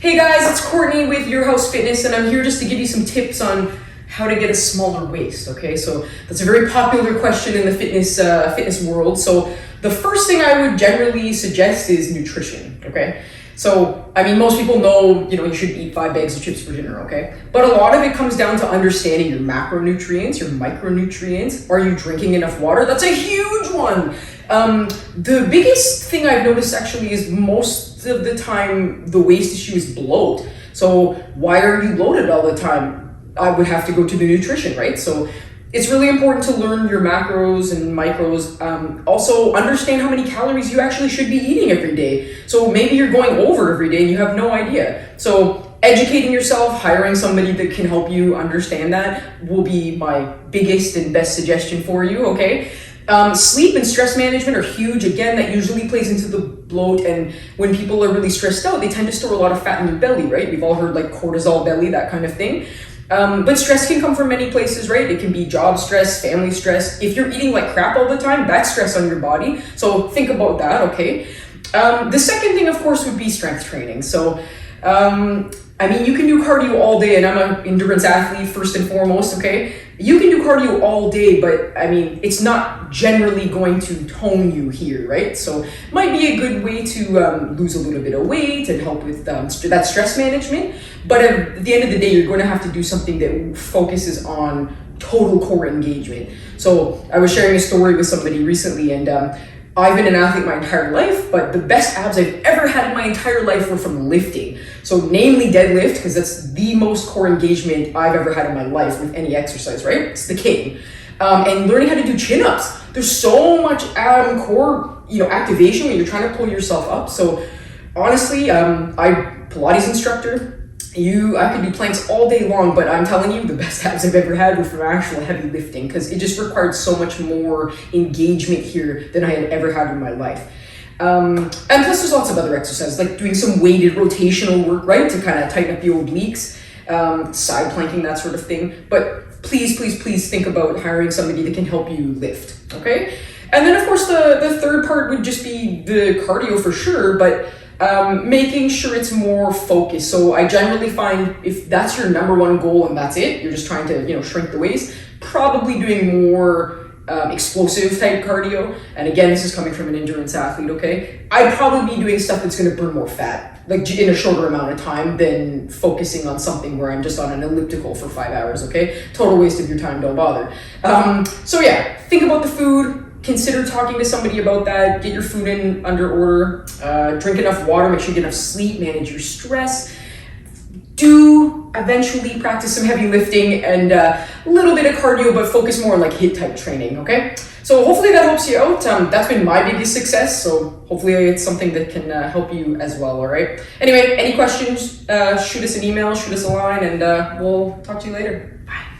Hey guys, it's Courtney with Your House Fitness, and I'm here just to give you some tips on how to get a smaller waist, okay? So that's a very popular question in the fitness world. So the first thing I would generally suggest is nutrition, okay? So, I mean, most people know, you should eat 5 bags of chips for dinner, okay? But a lot of it comes down to understanding your macronutrients, your micronutrients. Are you drinking enough water? That's a huge one. The biggest thing I've noticed actually is most of the time the waist issue is bloat. So why are you bloated all the time? I would have to go to the nutrition, right? So it's really important to learn your macros and micros. Also understand how many calories you actually should be eating every day. So maybe you're going over every day and you have no idea. So educating yourself, hiring somebody that can help you understand that will be my biggest and best suggestion for you, okay? Sleep and stress management are huge. Again, that usually plays into the bloat, and when people are really stressed out, they tend to store a lot of fat in their belly, right? We've all heard like cortisol belly, that kind of thing. But stress can come from many places, right? It can be job stress, family stress. If you're eating like crap all the time, that's stress on your body. So think about that, okay? The second thing, of course, would be strength training. So, I mean, you can do cardio all day, and I'm an endurance athlete first and foremost, okay? You can do cardio all day, but I mean, it's not generally going to tone you here, right? So it might be a good way to lose a little bit of weight and help with that stress management. But at the end of the day, you're going to have to do something that focuses on total core engagement. So I was sharing a story with somebody recently, and I've been an athlete my entire life, but the best abs I've ever had in my entire life were from lifting. So namely deadlift, because that's the most core engagement I've ever had in my life with any exercise, right? It's the king. And learning how to do chin-ups. There's so much core, activation when you're trying to pull yourself up. So honestly, I'm Pilates instructor. I could do planks all day long, but I'm telling you, the best abs I've ever had were from actual heavy lifting, because it just required so much more engagement here than I had ever had in my life. And plus there's lots of other exercises, like doing some weighted rotational work, right? To kind of tighten up the obliques, side planking, that sort of thing. But please, please, please think about hiring somebody that can help you lift, okay? And then of course the third part would just be the cardio for sure, but making sure it's more focused. So I generally find if that's your number one goal and that's it, you're just trying to, shrink the waist, probably doing more explosive type cardio. And again, this is coming from an endurance athlete, okay? I'd probably be doing stuff that's going to burn more fat, like in a shorter amount of time than focusing on something where I'm just on an elliptical for 5 hours, okay? Total waste of your time, don't bother. So yeah, think about the food. Consider talking to somebody about that. Get your food in under order. Drink enough water. Make sure you get enough sleep. Manage your stress. Do eventually practice some heavy lifting and a little bit of cardio, but focus more on like HIIT type training, okay? So hopefully that helps you out. That's been my biggest success, so hopefully it's something that can help you as well, all right? Anyway, any questions, shoot us an email, shoot us a line, and we'll talk to you later. Bye.